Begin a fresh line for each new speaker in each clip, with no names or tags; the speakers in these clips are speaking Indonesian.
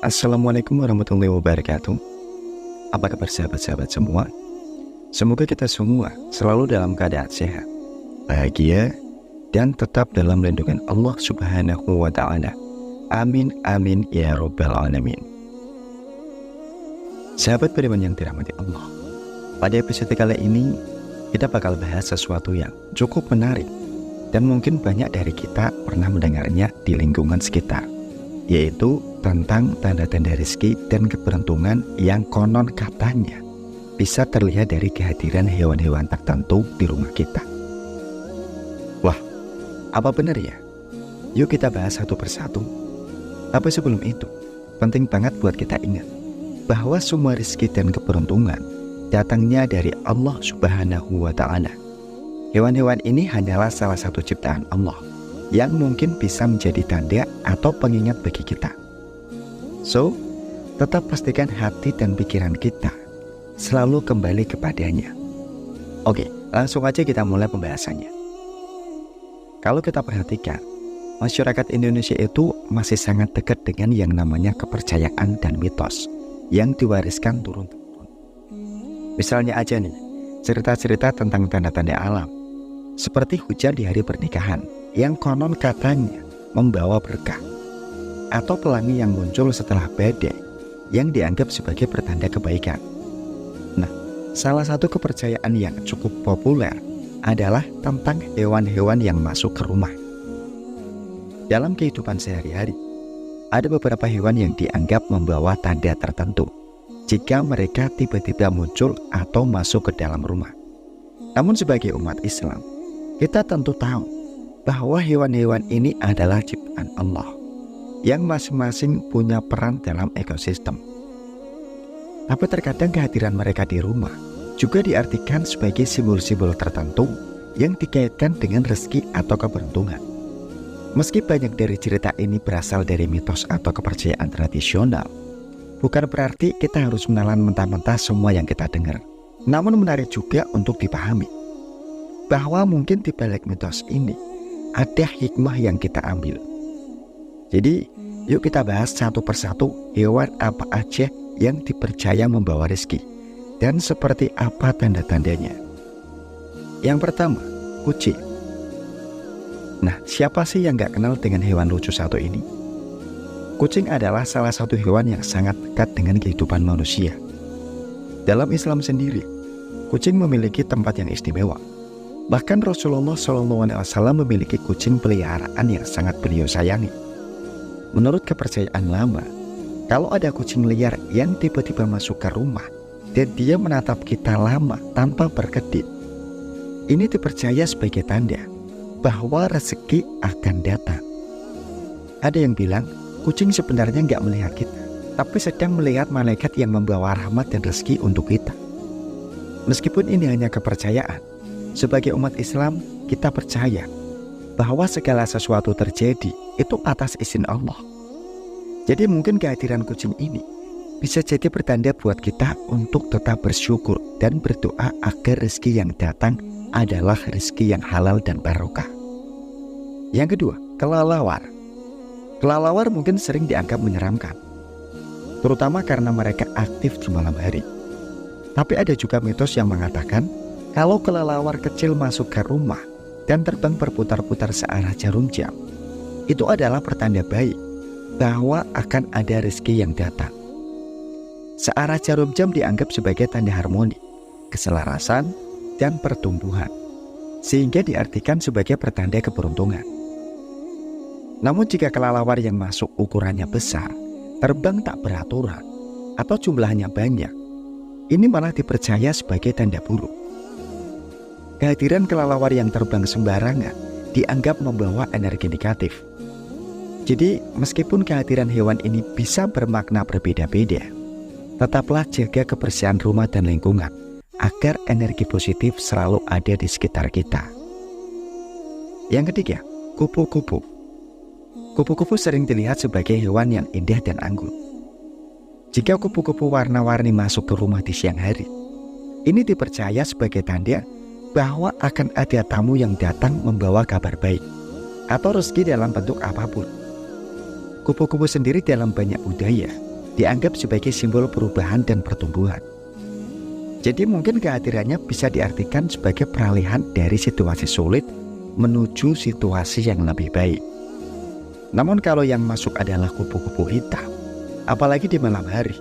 Assalamualaikum warahmatullahi wabarakatuh. Apa kabar sahabat-sahabat semua? Semoga kita semua selalu dalam keadaan sehat, bahagia, dan tetap dalam lindungan Allah Subhanahu wa Ta'ala. Amin, amin, ya Rabbal Alamin. Sahabat beriman yang dirahmati Allah, pada episode kali ini kita bakal bahas sesuatu yang cukup menarik dan mungkin banyak dari kita pernah mendengarnya di lingkungan sekitar, yaitu tentang tanda-tanda rezeki dan keberuntungan yang konon katanya bisa terlihat dari kehadiran hewan-hewan tertentu di rumah kita. Wah, apa benar ya? Yuk kita bahas satu persatu. Tapi sebelum itu, penting banget buat kita ingat bahwa semua rezeki dan keberuntungan datangnya dari Allah Subhanahu wa Ta'ala. Hewan-hewan ini hanyalah salah satu ciptaan Allah yang mungkin bisa menjadi tanda atau pengingat bagi kita. So, tetap pastikan hati dan pikiran kita selalu kembali kepadanya. Oke, langsung aja kita mulai pembahasannya. Kalau kita perhatikan, masyarakat Indonesia itu masih sangat dekat dengan yang namanya kepercayaan dan mitos yang diwariskan turun-temurun. Misalnya aja nih, cerita-cerita tentang tanda-tanda alam, seperti hujan di hari pernikahan yang konon katanya membawa berkah, atau pelangi yang muncul setelah badai yang dianggap sebagai pertanda kebaikan. Nah, salah satu kepercayaan yang cukup populer adalah tentang hewan-hewan yang masuk ke rumah. Dalam kehidupan sehari-hari, ada beberapa hewan yang dianggap membawa tanda tertentu jika mereka tiba-tiba muncul atau masuk ke dalam rumah. Namun sebagai umat Islam, kita tentu tahu bahwa hewan-hewan ini adalah ciptaan Allah yang masing-masing punya peran dalam ekosistem. Tapi terkadang kehadiran mereka di rumah juga diartikan sebagai simbol-simbol tertentu yang dikaitkan dengan rezeki atau keberuntungan. Meski banyak dari cerita ini berasal dari mitos atau kepercayaan tradisional, bukan berarti kita harus menelan mentah-mentah semua yang kita dengar. Namun menarik juga untuk dipahami bahwa mungkin di balik mitos ini ada hikmah yang kita ambil. Jadi, yuk kita bahas satu persatu hewan apa aja yang dipercaya membawa rezeki dan seperti apa tanda-tandanya. Yang pertama, kucing. Nah, siapa sih yang gak kenal dengan hewan lucu satu ini? Kucing adalah salah satu hewan yang sangat dekat dengan kehidupan manusia. Dalam Islam sendiri, kucing memiliki tempat yang istimewa. Bahkan Rasulullah SAW memiliki kucing peliharaan yang sangat beliau sayangi. Menurut kepercayaan lama, kalau ada kucing liar yang tiba-tiba masuk ke rumah dan dia menatap kita lama tanpa berkedip, ini dipercaya sebagai tanda bahwa rezeki akan datang. Ada yang bilang kucing sebenarnya nggak melihat kita, tapi sedang melihat malaikat yang membawa rahmat dan rezeki untuk kita. Meskipun ini hanya kepercayaan, sebagai umat Islam kita percaya bahwa segala sesuatu terjadi itu atas izin Allah. Jadi mungkin kehadiran kucing ini bisa jadi pertanda buat kita untuk tetap bersyukur dan berdoa agar rezeki yang datang adalah rezeki yang halal dan barokah. Yang kedua, kelelawar. Kelelawar mungkin sering dianggap menyeramkan, terutama karena mereka aktif di malam hari. Tapi ada juga mitos yang mengatakan kalau kelelawar kecil masuk ke rumah dan terbang berputar-putar searah jarum jam, itu adalah pertanda baik bahwa akan ada rezeki yang datang. Searah jarum jam dianggap sebagai tanda harmoni, keselarasan, dan pertumbuhan, sehingga diartikan sebagai pertanda keberuntungan. Namun jika kelelawar yang masuk ukurannya besar, terbang tak beraturan, atau jumlahnya banyak, ini malah dipercaya sebagai tanda buruk. Kehadiran kelelawar yang terbang sembarangan dianggap membawa energi negatif. Jadi, meskipun kehadiran hewan ini bisa bermakna berbeda-beda, tetaplah jaga kebersihan rumah dan lingkungan agar energi positif selalu ada di sekitar kita. Yang ketiga, kupu-kupu. Kupu-kupu sering dilihat sebagai hewan yang indah dan anggun. Jika kupu-kupu warna-warni masuk ke rumah di siang hari, ini dipercaya sebagai tanda bahwa akan ada tamu yang datang membawa kabar baik atau rezeki dalam bentuk apapun. Kupu-kupu sendiri dalam banyak budaya dianggap sebagai simbol perubahan dan pertumbuhan. Jadi mungkin kehadirannya bisa diartikan sebagai peralihan dari situasi sulit menuju situasi yang lebih baik. Namun kalau yang masuk adalah kupu-kupu hitam, apalagi di malam hari,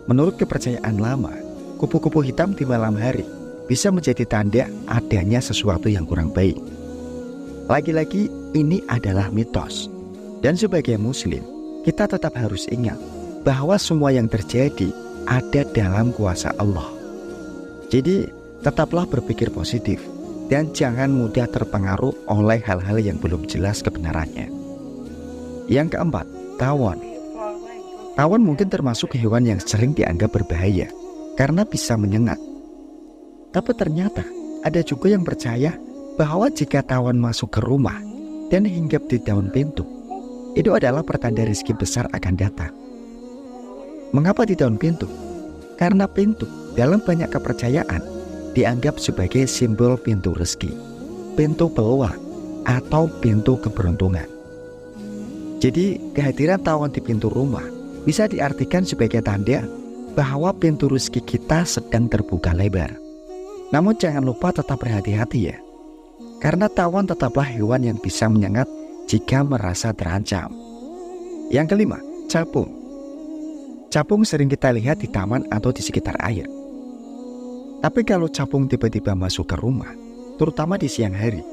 menurut kepercayaan lama, kupu-kupu hitam di malam hari bisa menjadi tanda adanya sesuatu yang kurang baik. Lagi-lagi ini adalah mitos. Dan sebagai muslim, kita tetap harus ingat bahwa semua yang terjadi ada dalam kuasa Allah. Jadi tetaplah berpikir positif dan jangan mudah terpengaruh oleh hal-hal yang belum jelas kebenarannya. Yang keempat, tawon. Tawon mungkin termasuk hewan yang sering dianggap berbahaya karena bisa menyengat. Tapi ternyata ada juga yang percaya bahwa jika tawon masuk ke rumah dan hinggap di daun pintu, itu adalah pertanda rezeki besar akan datang. Mengapa di daun pintu? Karena pintu dalam banyak kepercayaan dianggap sebagai simbol pintu rezeki, pintu peluang, atau pintu keberuntungan. Jadi kehadiran tawon di pintu rumah bisa diartikan sebagai tanda bahwa pintu rezeki kita sedang terbuka lebar. Namun jangan lupa tetap berhati-hati ya, karena tawon tetaplah hewan yang bisa menyengat jika merasa terancam. Yang kelima, capung. Capung sering kita lihat di taman atau di sekitar air. Tapi kalau capung tiba-tiba masuk ke rumah, terutama di siang hari,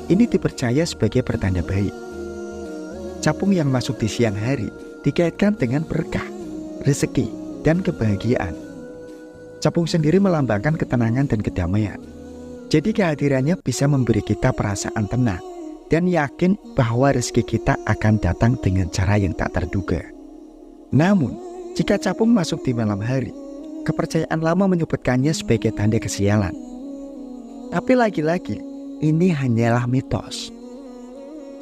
ini dipercaya sebagai pertanda baik. Capung yang masuk di siang hari dikaitkan dengan berkah, rezeki, dan kebahagiaan. Capung sendiri melambangkan ketenangan dan kedamaian. Jadi kehadirannya bisa memberi kita perasaan tenang dan yakin bahwa rezeki kita akan datang dengan cara yang tak terduga. Namun, jika capung masuk di malam hari, kepercayaan lama menyebutkannya sebagai tanda kesialan. Tapi lagi-lagi, ini hanyalah mitos.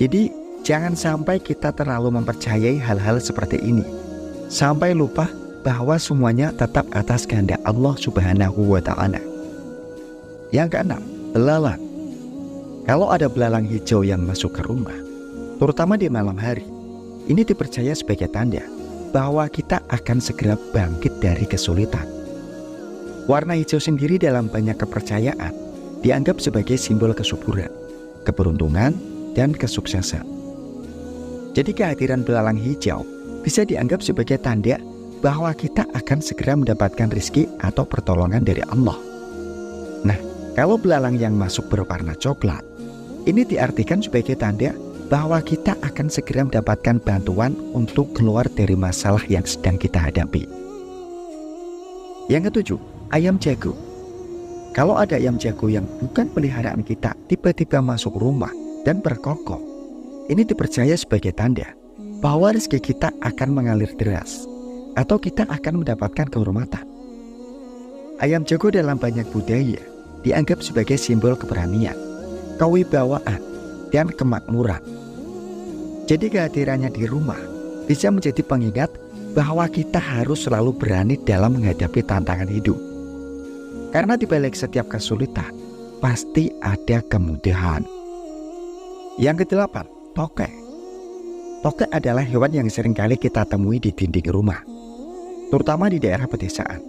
Jadi, jangan sampai kita terlalu mempercayai hal-hal seperti ini, sampai lupa bahwa semuanya tetap atas kehendak Allah Subhanahu wa Ta'ala. Yang keenam, belalang. Kalau ada belalang hijau yang masuk ke rumah, terutama di malam hari, ini dipercaya sebagai tanda bahwa kita akan segera bangkit dari kesulitan. Warna hijau sendiri dalam banyak kepercayaan dianggap sebagai simbol kesuburan, keberuntungan, dan kesuksesan. Jadi kehadiran belalang hijau bisa dianggap sebagai tanda bahwa kita akan segera mendapatkan rezeki atau pertolongan dari Allah. Nah, kalau belalang yang masuk berwarna coklat, ini diartikan sebagai tanda bahwa kita akan segera mendapatkan bantuan untuk keluar dari masalah yang sedang kita hadapi. Yang ketujuh, ayam jago. Kalau ada ayam jago yang bukan peliharaan kita tiba-tiba masuk rumah dan berkokok, ini dipercaya sebagai tanda bahwa rezeki kita akan mengalir deras atau kita akan mendapatkan kehormatan. Ayam jago dalam banyak budaya dianggap sebagai simbol keberanian, kewibawaan, dan kemakmuran. Jadi kehadirannya di rumah bisa menjadi pengingat bahwa kita harus selalu berani dalam menghadapi tantangan hidup. Karena di balik setiap kesulitan pasti ada kemudahan. Yang kedelapan, tokek. Tokek adalah hewan yang seringkali kita temui di dinding rumah, terutama di daerah pedesaan.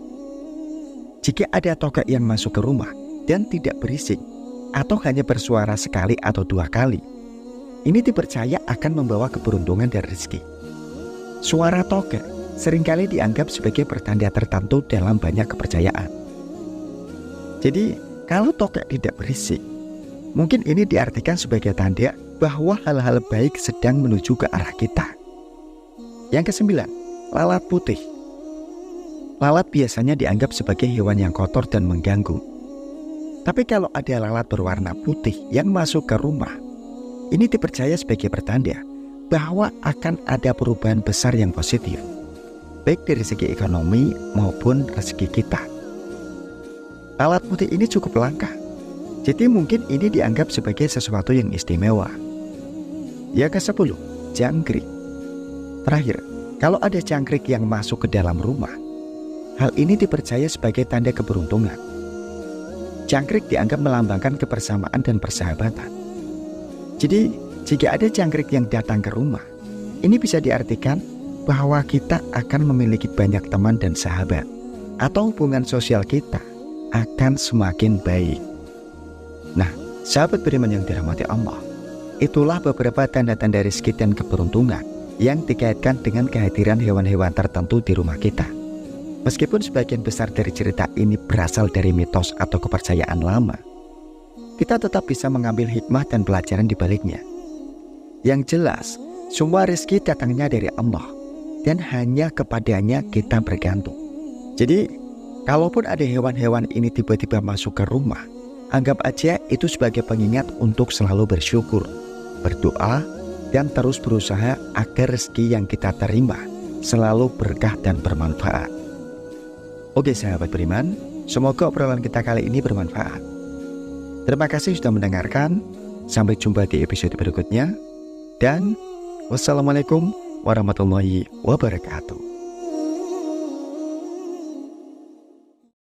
Jika ada tokek yang masuk ke rumah dan tidak berisik atau hanya bersuara sekali atau dua kali, ini dipercaya akan membawa keberuntungan dan rezeki. Suara tokek seringkali dianggap sebagai pertanda tertentu dalam banyak kepercayaan. Jadi, kalau tokek tidak berisik, mungkin ini diartikan sebagai tanda bahwa hal-hal baik sedang menuju ke arah kita. Yang kesembilan, lalat putih. Lalat biasanya dianggap sebagai hewan yang kotor dan mengganggu. Tapi kalau ada lalat berwarna putih yang masuk ke rumah, ini dipercaya sebagai pertanda bahwa akan ada perubahan besar yang positif, baik dari segi ekonomi maupun rezeki kita. Lalat putih ini cukup langka, jadi mungkin ini dianggap sebagai sesuatu yang istimewa. Yang ke-10, jangkrik. Terakhir, kalau ada jangkrik yang masuk ke dalam rumah, hal ini dipercaya sebagai tanda keberuntungan. Jangkrik dianggap melambangkan kebersamaan dan persahabatan. Jadi, jika ada jangkrik yang datang ke rumah, ini bisa diartikan bahwa kita akan memiliki banyak teman dan sahabat, atau hubungan sosial kita akan semakin baik. Nah, sahabat beriman yang dirahmati Allah, itulah beberapa tanda-tanda rezeki dan keberuntungan yang dikaitkan dengan kehadiran hewan-hewan tertentu di rumah kita. Meskipun sebagian besar dari cerita ini berasal dari mitos atau kepercayaan lama, kita tetap bisa mengambil hikmah dan pelajaran di baliknya. Yang jelas, semua rezeki datangnya dari Allah dan hanya kepadanya kita bergantung. Jadi, kalaupun ada hewan-hewan ini tiba-tiba masuk ke rumah, anggap aja itu sebagai pengingat untuk selalu bersyukur, berdoa, dan terus berusaha agar rezeki yang kita terima selalu berkah dan bermanfaat. Oke sahabat beriman, semoga obrolan kita kali ini bermanfaat. Terima kasih sudah mendengarkan. Sampai jumpa di episode berikutnya. Dan wassalamualaikum warahmatullahi wabarakatuh.